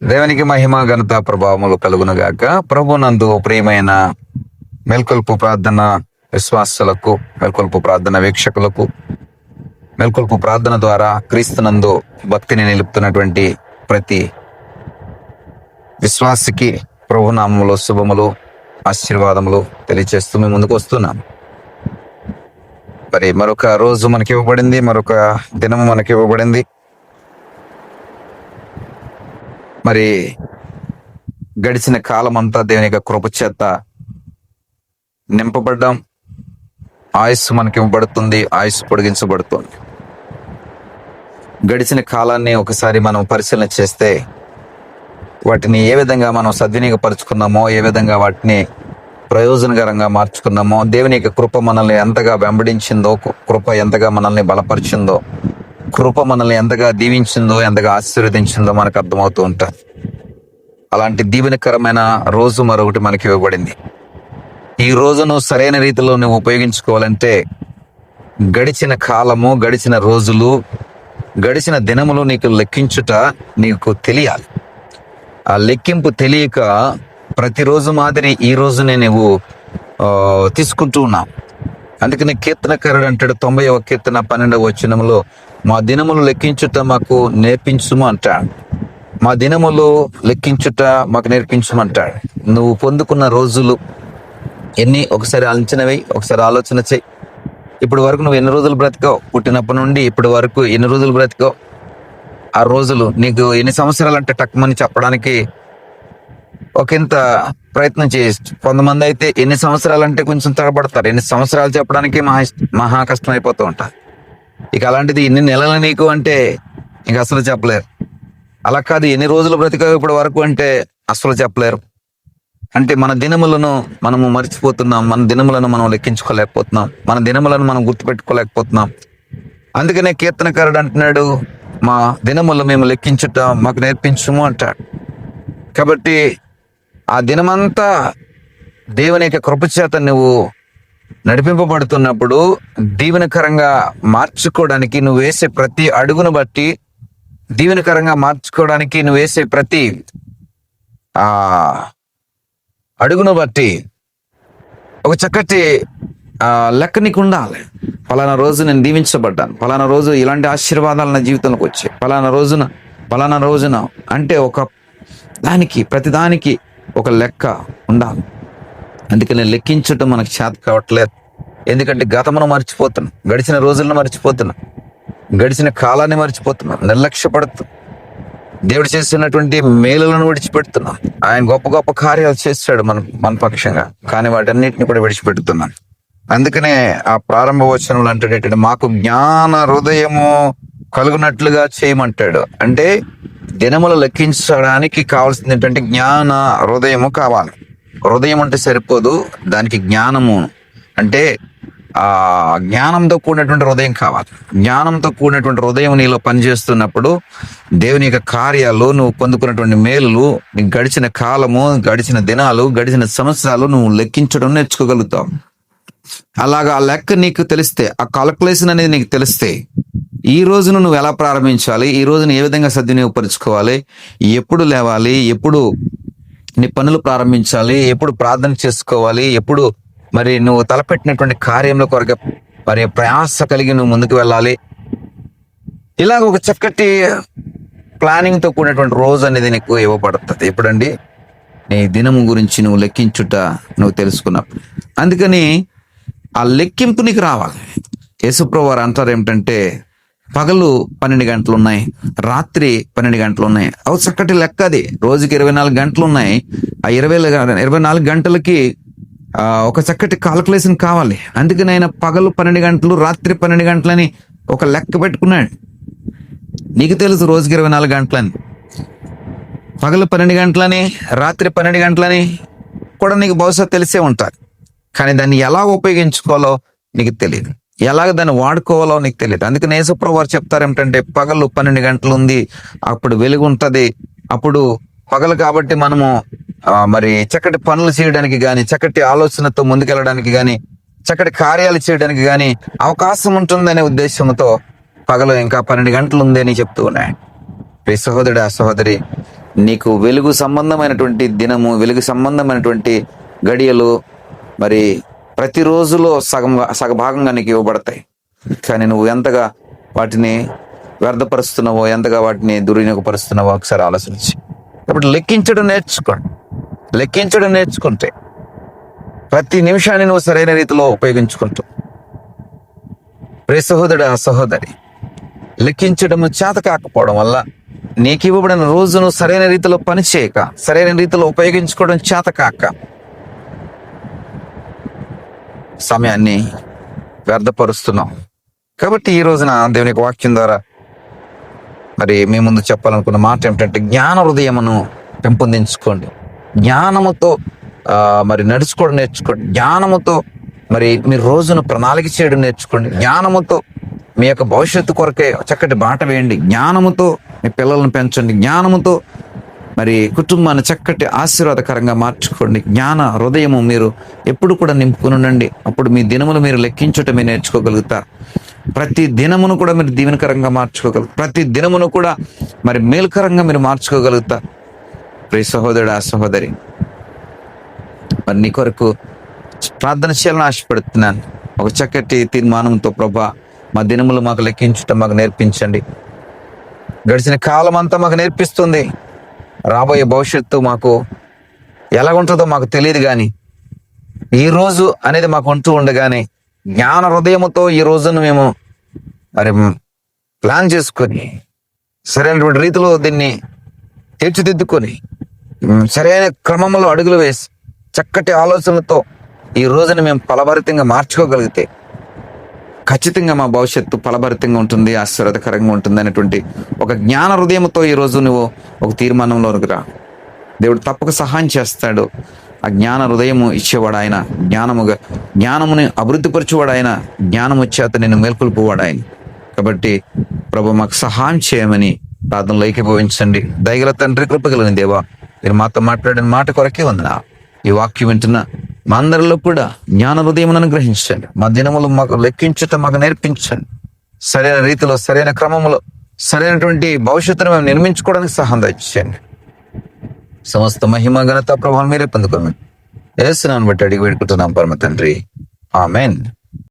దేవునికి మహిమ ఘనత ప్రభావములు కలుగునుగాక. ప్రభునందు ప్రియమైన మేల్కొల్పు ప్రార్థన విశ్వాసులకు, మేల్కొల్పు ప్రార్థన వీక్షకులకు, మేల్కొల్పు ప్రార్థన ద్వారా క్రీస్తునందు భక్తిని నిలుపుతున్నటువంటి ప్రతి విశ్వాసికి ప్రభునామములో శుభములు, ఆశీర్వాదములు తెలియచేస్తూ మేము ముందుకు వస్తున్నాం. మరి మరొక రోజు మనకి ఇవ్వబడింది, మరొక దినము మనకి ఇవ్వబడింది. మరి గడిచిన కాలం అంతా దేవుని యొక్క కృప చేత నింపబడ్డాం. ఆయుస్సు మనకి ఇవ్వబడుతుంది, ఆయుస్సు పొడిగించబడుతుంది. గడిచిన కాలాన్ని ఒకసారి మనం పరిశీలన చేస్తే వాటిని ఏ విధంగా మనం సద్వినియోగపరుచుకున్నామో, ఏ విధంగా వాటిని ప్రయోజనకరంగా మార్చుకున్నామో, దేవుని యొక్క కృప మనల్ని ఎంతగా వెంబడించిందో, కృప ఎంతగా మనల్ని బలపరిచిందో, కృప మనల్ని ఎంతగా దీవించిందో, ఎంతగా ఆశీర్వదించిందో మనకు అర్థమవుతూ ఉంటుంది. అలాంటి దీవెనకరమైన రోజు మరొకటి మనకి ఇవ్వబడింది. ఈ రోజును సరైన రీతిలో నువ్వు ఉపయోగించుకోవాలంటే గడిచిన కాలము, గడిచిన రోజులు, గడిచిన దినములు నీకు లెక్కించుట నీకు తెలియాలి. ఆ లెక్కింపు తెలియక ప్రతిరోజు మాదిరి ఈ రోజునే నువ్వు తీసుకుంటూ ఉన్నావు. అందుకని కీర్తనకారుడు అంటాడు 90వ కీర్తన 12వ వచనములో, మా దినములు లెక్కించుట మాకు నేర్పించుము అంటాడు. మా దినములు లెక్కించుట మాకు నేర్పించమంటాడు. నువ్వు పొందుకున్న రోజులు ఎన్ని ఒకసారి అంచనవి, ఒకసారి ఆలోచన చెయ్యి. ఇప్పటి వరకు నువ్వు ఎన్ని రోజులు బ్రతికావు? పుట్టినప్పటి నుండి ఇప్పటి వరకు ఎన్ని రోజులు బ్రతికావు? ఆ రోజులు నీకు ఎన్ని సంవత్సరాలు అంటే టక్మని చెప్పడానికి ఒకంత ప్రయత్నం చేయొచ్చు. కొంతమంది అయితే ఎన్ని సంవత్సరాలు అంటే కొంచెం తడబడతారు. ఎన్ని సంవత్సరాలు చెప్పడానికి మహా కష్టం అయిపోతూ ఉంటారు. ఇక అలాంటిది ఎన్ని నెలలు నీకు అంటే ఇంక అసలు చెప్పలేరు. అలా కాదు, ఎన్ని రోజులు బ్రతికావు ఇప్పటి వరకు అంటే అసలు చెప్పలేరు. అంటే మన దినములను మనము మర్చిపోతున్నాం, మన దినములను మనం లెక్కించుకోలేకపోతున్నాం, మన దినములను మనం గుర్తుపెట్టుకోలేకపోతున్నాం. అందుకనే కీర్తనకారుడు అంటున్నాడు, మా దినములు మేము లెక్కించుట మాకు నేర్పించుము అంటాడు. కాబట్టి ఆ దినమంతా దేవుని యొక్క కృపచేత నువ్వు నడిపింపబడుతున్నప్పుడు దీవెనకరంగా మార్చుకోవడానికి నువ్వు వేసే ప్రతి అడుగును బట్టి, దీవెనకరంగా మార్చుకోవడానికి నువ్వు వేసే ప్రతి అడుగును బట్టి ఒక చక్కటి లెక్క నీకు ఉండాలి. ఫలానా రోజు నేను దీవించబడ్డాను, ఫలానా రోజు ఇలాంటి ఆశీర్వాదాలు నా జీవితంలోకి వచ్చాయి, ఫలానా రోజున అంటే ఒక దానికి ప్రతిదానికి ఒక లెక్క ఉండాలి. అందుకని లెక్కించటం మనకు చేత కావట్లేదు. ఎందుకంటే గతమును మర్చిపోతున్నాం, గడిచిన రోజులను మర్చిపోతున్నాం, గడిచిన కాలాన్ని మర్చిపోతున్నాం, నిర్లక్ష్యపడుతున్నాం, దేవుడు చేస్తున్నటువంటి మేలులను విడిచిపెడుతున్నాం. ఆయన గొప్ప గొప్ప కార్యాలు చేస్తాడు మన పక్షంగా, కానీ వాటన్నిటిని కూడా విడిచిపెడుతున్నాం. అందుకనే ఆ ప్రారంభ వచనంలో అంటే మాకు జ్ఞాన హృదయము కలుగునట్లుగా చేయమంటాడు. అంటే దినములు లెక్కించడానికి కావాల్సింది ఏంటంటే జ్ఞాన హృదయము కావాలి. హృదయం అంటే సరిపోదు, దానికి జ్ఞానము అంటే జ్ఞానంతో కూడినటువంటి హృదయం కావాలి. జ్ఞానంతో కూడినటువంటి హృదయం నీలో పనిచేస్తున్నప్పుడు దేవుని యొక్క కార్యాలు, నువ్వు పొందుకున్నటువంటి మేలులు, నీకు గడిచిన కాలము, గడిచిన దినాలు, గడిచిన సంవత్సరాలు నువ్వు లెక్కించడం నేర్చుకోగలుగుతావు. అలాగా ఆ లెక్క నీకు తెలిస్తే, ఆ కాల్కులేషన్ అనేది నీకు తెలిస్తే, ఈ రోజును నువ్వు ఎలా ప్రారంభించాలి, ఈ రోజును ఏ విధంగా సద్వినియోగపరుచుకోవాలి, ఎప్పుడు లేవాలి, ఎప్పుడు నీ పనులు ప్రారంభించాలి, ఎప్పుడు ప్రార్థన చేసుకోవాలి, ఎప్పుడు మరి నువ్వు తలపెట్టినటువంటి కార్యంలో కొరకు మరి ప్రయాస కలిగి నువ్వు ముందుకు వెళ్ళాలి. ఇలాగ ఒక చక్కటి ప్లానింగ్తో కూడినటువంటి రోజు అనేది నీకు ఇవ్వబడుతుంది. ఎప్పుడండి? నీ దినము గురించి నువ్వు లెక్కించుట నువ్వు తెలుసుకున్నప్పుడు. అందుకని ఆ లెక్కింపు నీకు రావాలి. యేసుప్రభువు వారు అంటారు ఏమిటంటే, పగలు 12 గంటలు ఉన్నాయి, రాత్రి 12 గంటలు ఉన్నాయి. అవి చక్కటి లెక్క. అది రోజుకి 24 గంటలు ఉన్నాయి. ఆ 24 గంటలకి ఒక చక్కటి కాల్కులేషన్ కావాలి. అందుకని ఆయన పగలు 12 గంటలు, రాత్రి 12 గంటలని ఒక లెక్క పెట్టుకున్నాడు. నీకు తెలుసు రోజుకి 24 గంటలని, పగలు 12 గంటలని, రాత్రి 12 గంటలని కూడా నీకు బహుశా తెలిసే ఉంటారు. కానీ దాన్ని ఎలా ఉపయోగించుకోవాలో నీకు తెలియదు, ఎలాగ దాన్ని వాడుకోవాలో నీకు తెలియదు. అందుకని యేసుప్రభువు వారు చెప్తారు ఏమిటంటే, పగలు 12 గంటలు ఉంది, అప్పుడు వెలుగు ఉంటుంది. అప్పుడు పగలు కాబట్టి మనము మరి చక్కటి పనులు చేయడానికి కానీ, చక్కటి ఆలోచనతో ముందుకెళ్ళడానికి కానీ, చక్కటి కార్యాలు చేయడానికి కానీ అవకాశం ఉంటుందనే ఉద్దేశంతో పగలు ఇంకా 12 గంటలు ఉంది అని చెప్తూ ఉన్నాయి. ప్రియ సహోదరుడు, ఆ సహోదరి, నీకు వెలుగు సంబంధమైనటువంటి దినము, వెలుగు సంబంధమైనటువంటి గడియలు మరి ప్రతిరోజులో సగభాగంగా నీకు ఇవ్వబడతాయి. కానీ నువ్వు ఎంతగా వాటిని వ్యర్థపరుస్తున్నావో, ఎంతగా వాటిని దుర్వినియోగపరుస్తున్నావో ఒకసారి ఆలోచించి. కాబట్టి లెక్కించడం నేర్చుకుంటే ప్రతి నిమిషాన్ని నువ్వు సరైన రీతిలో ఉపయోగించుకుంటావు. ప్రియ సహోదరుడు, ఆ సహోదరి, లెక్కించడం చేత కాకపోవడం వల్ల నీకు ఇవ్వబడిన రోజును సరైన రీతిలో పనిచేయక, సరైన రీతిలో ఉపయోగించుకోవడం చేత కాక సమయాన్ని వ్యర్థపరుస్తున్నాం. కాబట్టి ఈ రోజున దేవుని యొక్క వాక్యం ద్వారా మరి మీ ముందు చెప్పాలనుకున్న మాట ఏమిటంటే, జ్ఞాన హృదయమును పెంపొందించుకోండి. జ్ఞానముతో మరి నడుచుకోవడం నేర్చుకోండి. జ్ఞానముతో మరి మీ రోజును ప్రణాళిక చేయడం నేర్చుకోండి. జ్ఞానముతో మీ యొక్క భవిష్యత్తు కొరకే చక్కటి బాట వేయండి. జ్ఞానముతో మీ పిల్లలను పెంచండి. జ్ఞానముతో మరి కుటుంబాన్ని చక్కటి ఆశీర్వాదకరంగా మార్చుకోండి. జ్ఞాన హృదయము మీరు ఎప్పుడు కూడా నింపుకుని ఉండండి. అప్పుడు మీ దినములు మీరు లెక్కించటమే నేర్చుకోగలుగుతారు. ప్రతి దినమును కూడా మీరు దీవెనకరంగా మార్చుకోగలుగుతారు. ప్రతి దినమును కూడా మరి మేలుకరంగా మీరు మార్చుకోగలుగుతారు. ప్రియ సహోదరుడు, ఆ సహోదరి, మరి నీ కొరకు ప్రార్థన చేయాలని ఆశపడుతున్నాను. ఒక చక్కటి తీర్మానంతో, ప్రభా, మా దినములు మాకు లెక్కించటం మాకు నేర్పించండి. గడిచిన కాలం అంతా మాకు నేర్పిస్తుంది. రాబోయే భవిష్యత్తు మాకు ఎలాగుంటుందో మాకు తెలియదు, కానీ ఈ రోజు అనేది మాకు ఉంటూ ఉండగానే జ్ఞాన హృదయముతో ఈ రోజును మేము మరి ప్లాన్ చేసుకొని సరైనటువంటి రీతిలో దీన్ని తీర్చిదిద్దుకొని సరైన క్రమంలో అడుగులు వేసి చక్కటి ఆలోచనలతో ఈ రోజున మేము ఫలభరితంగా మార్చుకోగలిగితే ఖచ్చితంగా మా భవిష్యత్తు ఫలభరితంగా ఉంటుంది, ఆశీర్వాదకరంగా ఉంటుంది అనేటువంటి ఒక జ్ఞాన హృదయంతో ఈ రోజు నువ్వు ఒక తీర్మానంలోనికి రా. దేవుడు తప్పక సహాయం చేస్తాడు. ఆ జ్ఞాన హృదయము ఇచ్చేవాడు ఆయన, జ్ఞానముని అభివృద్ధిపరచేవాడు ఆయన, జ్ఞానము చేత నేను మేల్కొల్పువాడు ఆయన. కాబట్టి ప్రభు, మాకు సహాయం చేయమని ప్రార్థనలో ఏకీభవించండి. దయగల తండ్రి, కృపగలని దేవా, మీరు మాతో మాట్లాడిన మాట కొరకే ఉందా. ఈ వాక్యం వింటున్న మా అందరిలో కూడా జ్ఞాన హృదయమును అనుగ్రహించండి. మా దినములు మాకు లెక్కించటం మాకు నేర్పించండి. సరైన రీతిలో, సరైన క్రమంలో, సరైనటువంటి భవిష్యత్తును మేము నిర్మించుకోవడానికి సహాయం దయచేయండి. సమస్త మహిమ, ఘనత, ప్రభావం మీరే పొందుకోమని యేసు నామమున బట్టి అడిగి వేడుకుంటున్నాం పరమ తండ్రి. ఆమెన్.